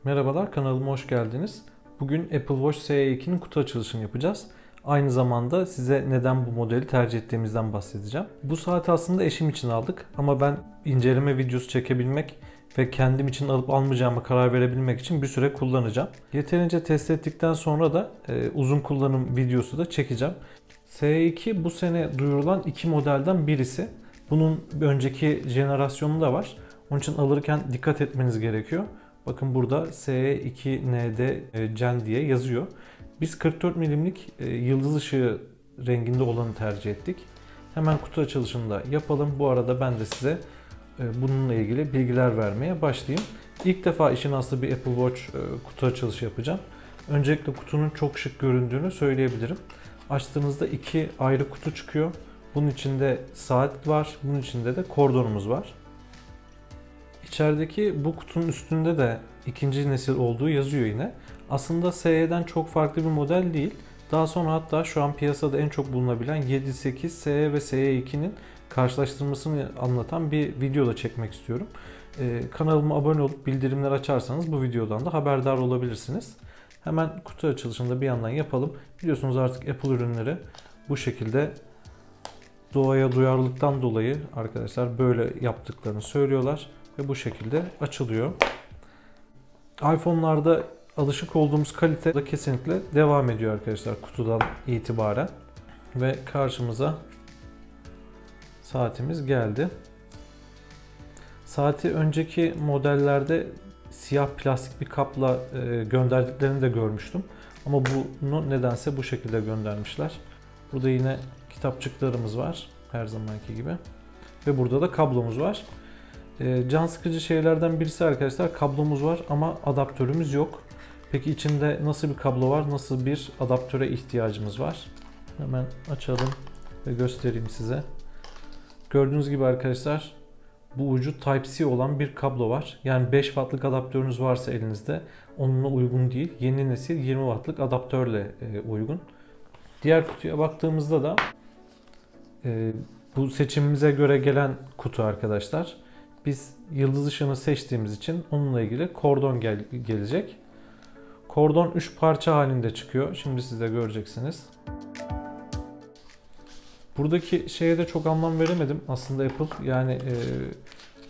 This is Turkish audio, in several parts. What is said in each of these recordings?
Merhabalar, kanalıma hoş geldiniz. Bugün Apple Watch SE2'nin kutu açılışını yapacağız. Aynı zamanda size neden bu modeli tercih ettiğimizden bahsedeceğim. Bu saati aslında eşim için aldık ama ben inceleme videosu çekebilmek ve kendim için alıp almayacağıma karar verebilmek için bir süre kullanacağım. Yeterince test ettikten sonra da uzun kullanım videosu da çekeceğim. SE2 bu sene duyurulan iki modelden birisi. Bunun önceki jenerasyonu da var. Onun için alırken dikkat etmeniz gerekiyor. Bakın burada SE2ND Gen diye yazıyor. Biz 44 milimlik yıldız ışığı renginde olanı tercih ettik. Hemen kutu açılışını da yapalım. Bu arada ben de size bununla ilgili bilgiler vermeye başlayayım. İlk defa işin aslı bir Apple Watch kutu açılışı yapacağım. Öncelikle kutunun çok şık göründüğünü söyleyebilirim. Açtığınızda iki ayrı kutu çıkıyor. Bunun içinde saat var, bunun içinde de kordonumuz var. İçerideki bu kutunun üstünde de ikinci nesil olduğu yazıyor yine. Aslında SE'den çok farklı bir model değil. Daha sonra hatta şu an piyasada en çok bulunabilen 7, 8, SE ve SE2'nin karşılaştırmasını anlatan bir video da çekmek istiyorum. Kanalıma abone olup bildirimleri açarsanız bu videodan da haberdar olabilirsiniz. Hemen kutu açılışını da bir yandan yapalım. Biliyorsunuz artık Apple ürünleri bu şekilde doğaya duyarlılıktan dolayı arkadaşlar böyle yaptıklarını söylüyorlar. Ve bu şekilde açılıyor. iPhone'larda alışık olduğumuz kalite de kesinlikle devam ediyor arkadaşlar kutudan itibaren. Ve karşımıza saatimiz geldi. Saati önceki modellerde siyah plastik bir kapla gönderdiklerini de görmüştüm. Ama bunu nedense bu şekilde göndermişler. Burada yine kitapçıklarımız var her zamanki gibi. Ve burada da kablomuz var. Can sıkıcı şeylerden birisi arkadaşlar, kablomuz var ama adaptörümüz yok. Peki içinde nasıl bir kablo var, nasıl bir adaptöre ihtiyacımız var? Hemen açalım ve göstereyim size. Gördüğünüz gibi arkadaşlar bu ucu Type-C olan bir kablo var. Yani 5 wattlık adaptörünüz varsa elinizde onunla uygun değil. Yeni nesil 20 wattlık adaptörle uygun. Diğer kutuya baktığımızda da bu seçimimize göre gelen kutu arkadaşlar. Biz yıldız ışığını seçtiğimiz için onunla ilgili kordon gelecek. Kordon 3 parça halinde çıkıyor. Şimdi siz de göreceksiniz. Buradaki şeye de çok anlam veremedim aslında Apple. Yani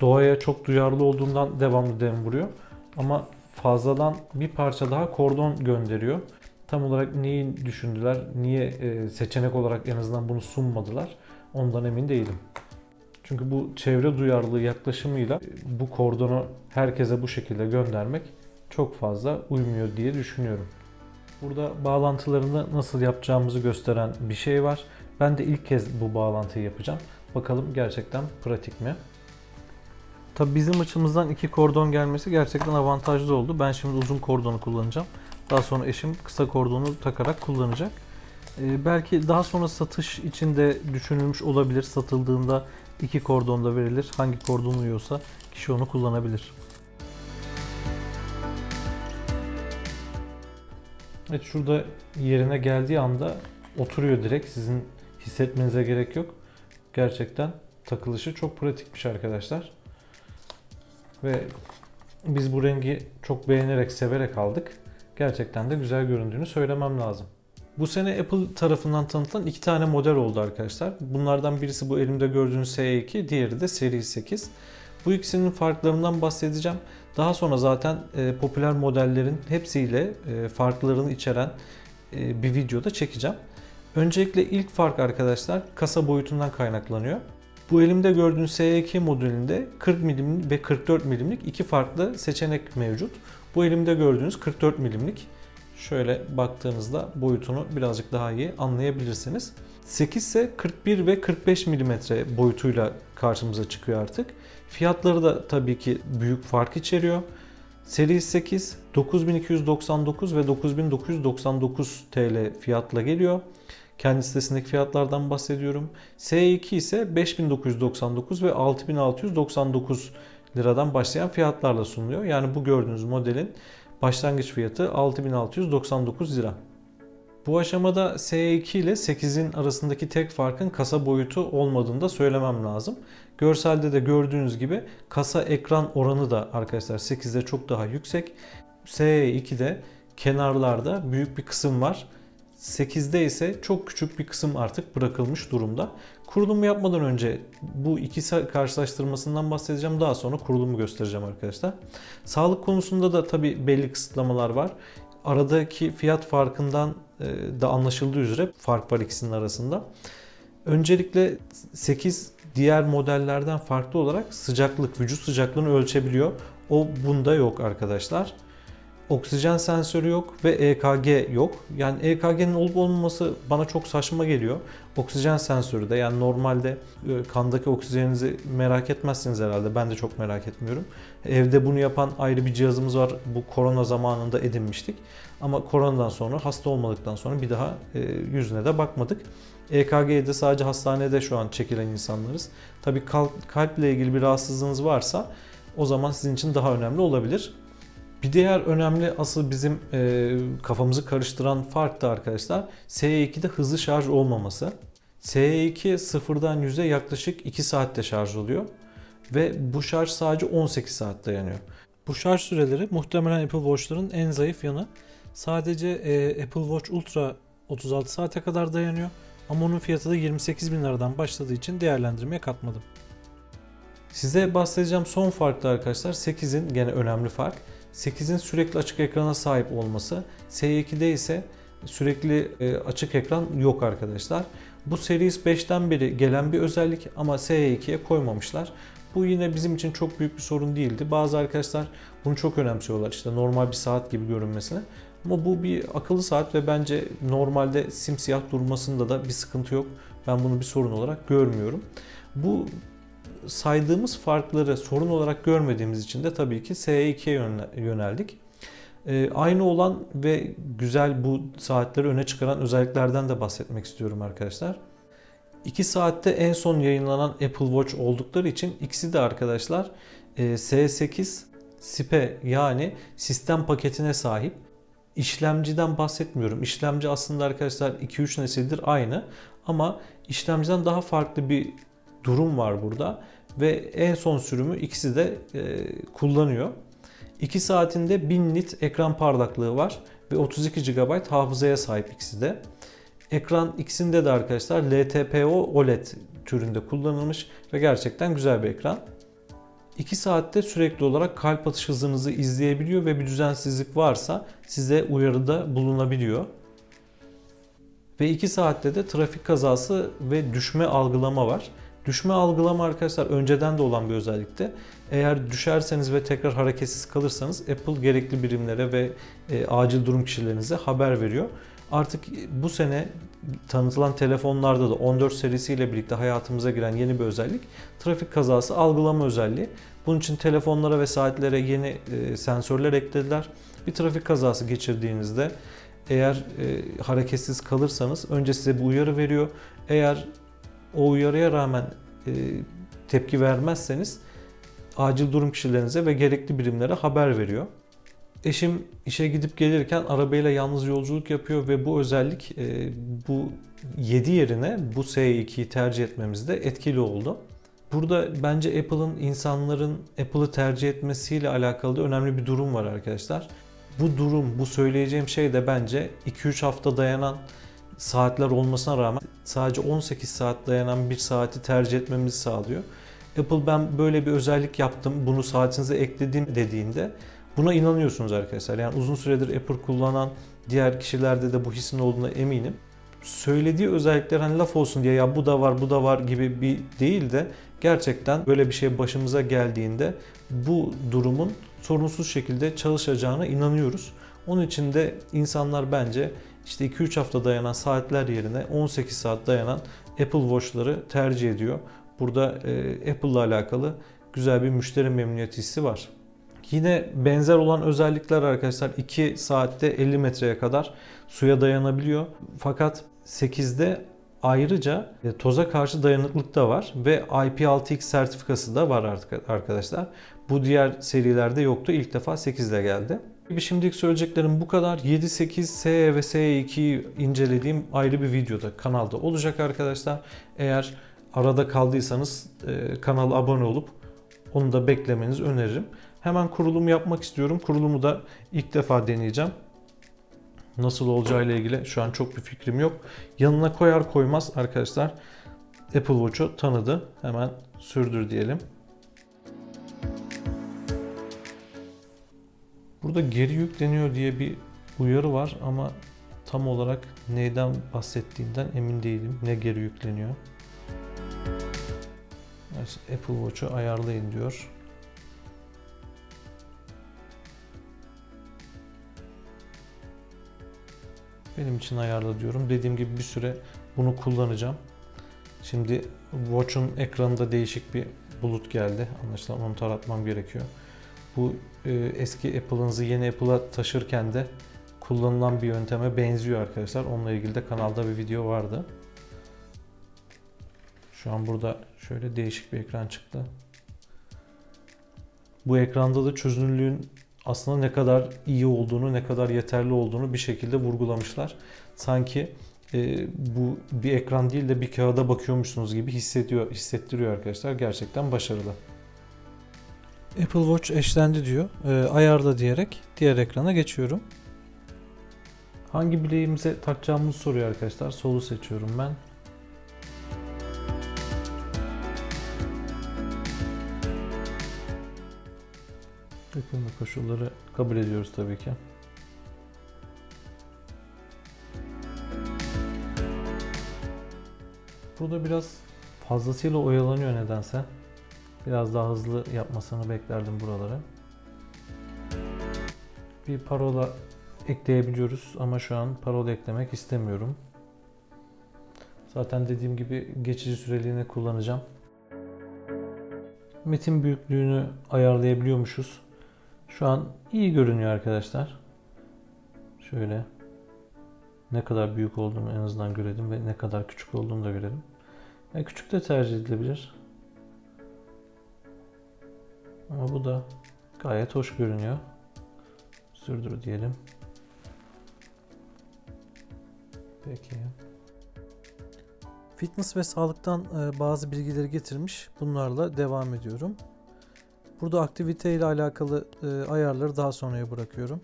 doğaya çok duyarlı olduğundan devamlı dem vuruyor. Ama fazladan bir parça daha kordon gönderiyor. Tam olarak neyi düşündüler, niye seçenek olarak en azından bunu sunmadılar ondan emin değilim. Çünkü bu çevre duyarlılığı yaklaşımıyla bu kordonu herkese bu şekilde göndermek çok fazla uymuyor diye düşünüyorum. Burada bağlantılarını nasıl yapacağımızı gösteren bir şey var. Ben de ilk kez bu bağlantıyı yapacağım. Bakalım gerçekten pratik mi? Tabii bizim açımızdan iki kordon gelmesi gerçekten avantajlı oldu. Ben şimdi uzun kordonu kullanacağım. Daha sonra eşim kısa kordonu takarak kullanacak. Belki daha sonra satış için de düşünülmüş olabilir. Satıldığında iki kordon da verilir. Hangi kordon uyuyorsa kişi onu kullanabilir. Evet, şurada yerine geldiği anda oturuyor direkt. Sizin hissetmenize gerek yok. Gerçekten takılışı çok pratikmiş arkadaşlar. Ve biz bu rengi çok beğenerek, severek aldık. Gerçekten de güzel göründüğünü söylemem lazım. Bu sene Apple tarafından tanıtılan iki tane model oldu arkadaşlar. Bunlardan birisi bu elimde gördüğünüz SE2, diğeri de Series 8. Bu ikisinin farklarından bahsedeceğim. Daha sonra zaten popüler modellerin hepsiyle farklarını içeren bir videoda çekeceğim. Öncelikle ilk fark arkadaşlar kasa boyutundan kaynaklanıyor. Bu elimde gördüğünüz SE2 modelinde 40 mm ve 44 mm'lik iki farklı seçenek mevcut. Bu elimde gördüğünüz 44 mm'lik. Şöyle baktığınızda boyutunu birazcık daha iyi anlayabilirsiniz. 8 ise 41 ve 45 mm boyutuyla karşımıza çıkıyor artık. Fiyatları da tabii ki büyük fark içeriyor. Series 8 9299 ve 9999 TL fiyatla geliyor. Kendi sitesindeki fiyatlardan bahsediyorum. S2 ise 5999 ve 6699 liradan başlayan fiyatlarla sunuluyor. Yani bu gördüğünüz modelin başlangıç fiyatı 6699 lira. Bu aşamada S2 ile 8'in arasındaki tek farkın kasa boyutu olmadığını da söylemem lazım. Görselde de gördüğünüz gibi kasa ekran oranı da arkadaşlar 8'de çok daha yüksek. SE2'de kenarlarda büyük bir kısım var. 8'de ise çok küçük bir kısım artık bırakılmış durumda. Kurulumu yapmadan önce bu ikisi karşılaştırmasından bahsedeceğim. Daha sonra kurulumu göstereceğim arkadaşlar. Sağlık konusunda da tabii belli kısıtlamalar var. Aradaki fiyat farkından da anlaşıldığı üzere fark var ikisinin arasında. Öncelikle 8 diğer modellerden farklı olarak sıcaklık, vücut sıcaklığını ölçebiliyor. O bunda yok arkadaşlar. Oksijen sensörü yok ve EKG yok. Yani EKG'nin olup olmaması bana çok saçma geliyor. Oksijen sensörü de, yani normalde kandaki oksijeninizi merak etmezsiniz herhalde. Ben de çok merak etmiyorum. Evde bunu yapan ayrı bir cihazımız var. Bu korona zamanında edinmiştik. Ama koronadan sonra, hasta olmadıktan sonra bir daha yüzüne de bakmadık. EKG'yi de sadece hastanede şu an çekilen insanlarız. Tabii kalple ilgili bir rahatsızlığınız varsa o zaman sizin için daha önemli olabilir. Bir diğer önemli, asıl bizim kafamızı karıştıran fark da arkadaşlar SE2'de hızlı şarj olmaması. SE2 sıfırdan 100'e yaklaşık 2 saatte şarj oluyor ve bu şarj sadece 18 saat dayanıyor. Bu şarj süreleri muhtemelen Apple Watch'ların en zayıf yanı. Sadece Apple Watch Ultra 36 saate kadar dayanıyor ama onun fiyatı da 28.000 liradan başladığı için değerlendirmeye katmadım. Size bahsedeceğim son fark da arkadaşlar 8'in gene önemli fark. 8'in sürekli açık ekrana sahip olması. S2'de ise sürekli açık ekran yok arkadaşlar. Bu Series 5'ten beri gelen bir özellik ama S2'ye koymamışlar. Bu yine bizim için çok büyük bir sorun değildi. Bazı arkadaşlar bunu çok önemsiyorlar, işte normal bir saat gibi görünmesine. Ama bu bir akıllı saat ve bence normalde simsiyah durmasında da bir sıkıntı yok. Ben bunu bir sorun olarak görmüyorum. Bu saydığımız farkları sorun olarak görmediğimiz için de tabii ki SE2'ye yöneldik. Aynı olan ve güzel bu saatleri öne çıkaran özelliklerden de bahsetmek istiyorum arkadaşlar. 2 saatte en son yayınlanan Apple Watch oldukları için ikisi de arkadaşlar S8 SiPe yani sistem paketine sahip. İşlemciden bahsetmiyorum. İşlemci aslında arkadaşlar 2-3 nesildir aynı ama işlemciden daha farklı bir durum var burada ve en son sürümü ikisi de kullanıyor. 2 saatinde 1000 nit ekran parlaklığı var ve 32 GB hafızaya sahip ikisi de. Ekran ikisinde de arkadaşlar LTPO OLED türünde kullanılmış ve gerçekten güzel bir ekran. 2 saatte sürekli olarak kalp atış hızınızı izleyebiliyor ve bir düzensizlik varsa size uyarıda bulunabiliyor. Ve 2 saatte de trafik kazası ve düşme algılama var. Düşme algılama arkadaşlar önceden de olan bir özellikte. Eğer düşerseniz ve tekrar hareketsiz kalırsanız Apple gerekli birimlere ve acil durum kişilerinize haber veriyor. Artık bu sene tanıtılan telefonlarda da 14 serisiyle birlikte hayatımıza giren yeni bir özellik trafik kazası algılama özelliği. Bunun için telefonlara ve saatlere yeni sensörler eklediler. Bir trafik kazası geçirdiğinizde eğer hareketsiz kalırsanız önce size bir uyarı veriyor. Eğer o uyarıya rağmen tepki vermezseniz acil durum kişilerinize ve gerekli birimlere haber veriyor. Eşim işe gidip gelirken arabayla yalnız yolculuk yapıyor ve bu özellik bu 7 yerine bu S2'yi tercih etmemizde etkili oldu. Burada bence Apple'ın insanların Apple'ı tercih etmesiyle alakalı da önemli bir durum var arkadaşlar. Bu durum, bu söyleyeceğim şey de bence 2-3 hafta dayanan saatler olmasına rağmen sadece 18 saat dayanan bir saati tercih etmemizi sağlıyor. Apple ben böyle bir özellik yaptım, bunu saatinize ekledim dediğinde buna inanıyorsunuz arkadaşlar. Yani uzun süredir Apple kullanan diğer kişilerde de bu hissin olduğuna eminim. Söylediği özellikler hani laf olsun diye ya bu da var bu da var gibi bir değil de gerçekten böyle bir şey başımıza geldiğinde bu durumun sorunsuz şekilde çalışacağına inanıyoruz. Onun için de insanlar bence işte 2-3 hafta dayanan saatler yerine 18 saat dayanan Apple Watch'ları tercih ediyor. Burada Apple ile alakalı güzel bir müşteri memnuniyeti hissi var. Yine benzer olan özellikler arkadaşlar 2 saatte 50 metreye kadar suya dayanabiliyor. Fakat 8'de ayrıca toza karşı dayanıklılık da var ve IP6X sertifikası da var artık arkadaşlar. Bu diğer serilerde yoktu. İlk defa 8'de geldi. Şimdilik söyleyeceklerim bu kadar. 7, 8, SE ve SE2'yi incelediğim ayrı bir videoda kanalda olacak arkadaşlar. Eğer arada kaldıysanız kanala abone olup onu da beklemenizi öneririm. Hemen kurulum yapmak istiyorum. Kurulumu da ilk defa deneyeceğim. Nasıl olacağı ile ilgili şu an çok bir fikrim yok. Yanına koyar koymaz arkadaşlar Apple Watch'u tanıdı. Hemen sürdür diyelim. Burada geri yükleniyor diye bir uyarı var ama tam olarak neyden bahsettiğinden emin değilim. Ne geri yükleniyor? Apple Watch'u ayarlayın diyor. Benim için ayarla diyorum. Dediğim gibi bir süre bunu kullanacağım. Şimdi Watch'un ekranında değişik bir bulut geldi. Anlaşılan onu taratmam gerekiyor. Bu eski Apple'ınızı yeni Apple'a taşırken de kullanılan bir yönteme benziyor arkadaşlar. Onunla ilgili de kanalda bir video vardı. Şu an burada şöyle değişik bir ekran çıktı. Bu ekranda da çözünürlüğün aslında ne kadar iyi olduğunu, ne kadar yeterli olduğunu bir şekilde vurgulamışlar. Sanki bu bir ekran değil de bir kağıda bakıyormuşsunuz gibi hissettiriyor arkadaşlar. Gerçekten başarılı. Apple Watch eşlendi diyor. Ayarla diyerek diğer ekrana geçiyorum. Hangi bileğimize takacağımızı soruyor arkadaşlar. Solu seçiyorum ben. Yakınma koşulları kabul ediyoruz tabii ki. Burada biraz fazlasıyla oyalanıyor nedense. Biraz daha hızlı yapmasını beklerdim buralara. Bir parola ekleyebiliyoruz ama şu an parola eklemek istemiyorum. Zaten dediğim gibi geçici süreliğine kullanacağım. Metin büyüklüğünü ayarlayabiliyormuşuz. Şu an iyi görünüyor arkadaşlar. Şöyle ne kadar büyük olduğunu en azından görelim ve ne kadar küçük olduğunu da görelim. Küçük de tercih edilebilir. Ama bu da gayet hoş görünüyor. Sürdür diyelim. Peki. Fitness ve sağlıktan bazı bilgileri getirmiş. Bunlarla devam ediyorum. Burada aktivite ile alakalı ayarları daha sonraya bırakıyorum.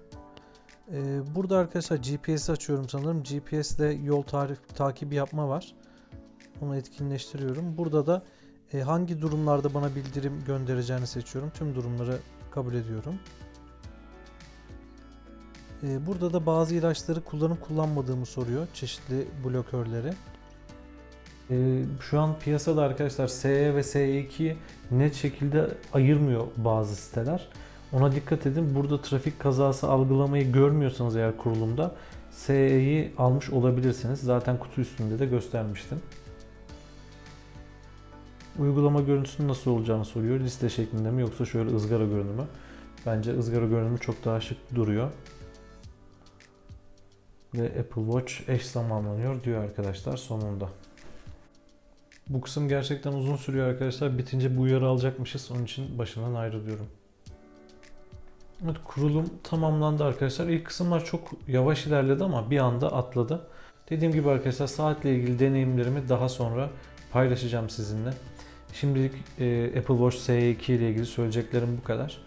Burada arkadaşlar GPS açıyorum sanırım. GPS ile yol takibi yapma var. Onu etkinleştiriyorum. Burada da hangi durumlarda bana bildirim göndereceğini seçiyorum. Tüm durumları kabul ediyorum. Burada da bazı ilaçları kullanıp kullanmadığımı soruyor. Çeşitli blokörleri. Şu an piyasada arkadaşlar SE ve SE2'yi net şekilde ayırmıyor bazı siteler. Ona dikkat edin. Burada trafik kazası algılamayı görmüyorsanız eğer kurulumda SE'yi almış olabilirsiniz. Zaten kutu üstünde de göstermiştim. Uygulama görüntüsünün nasıl olacağını soruyor. Liste şeklinde mi yoksa şöyle ızgara görünümü. Bence ızgara görünümü çok daha şık duruyor. Ve Apple Watch eş zamanlanıyor diyor arkadaşlar sonunda. Bu kısım gerçekten uzun sürüyor arkadaşlar. Bitince bu uyarı alacakmışız. Onun için başından ayrılıyorum. Evet, kurulum tamamlandı arkadaşlar. İlk kısımlar çok yavaş ilerledi ama bir anda atladı. Dediğim gibi arkadaşlar saatle ilgili deneyimlerimi daha sonra paylaşacağım sizinle. Şimdilik Apple Watch SE2 ile ilgili söyleyeceklerim bu kadar.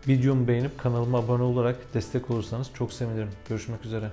Videomu beğenip kanalıma abone olarak destek olursanız çok sevinirim. Görüşmek üzere.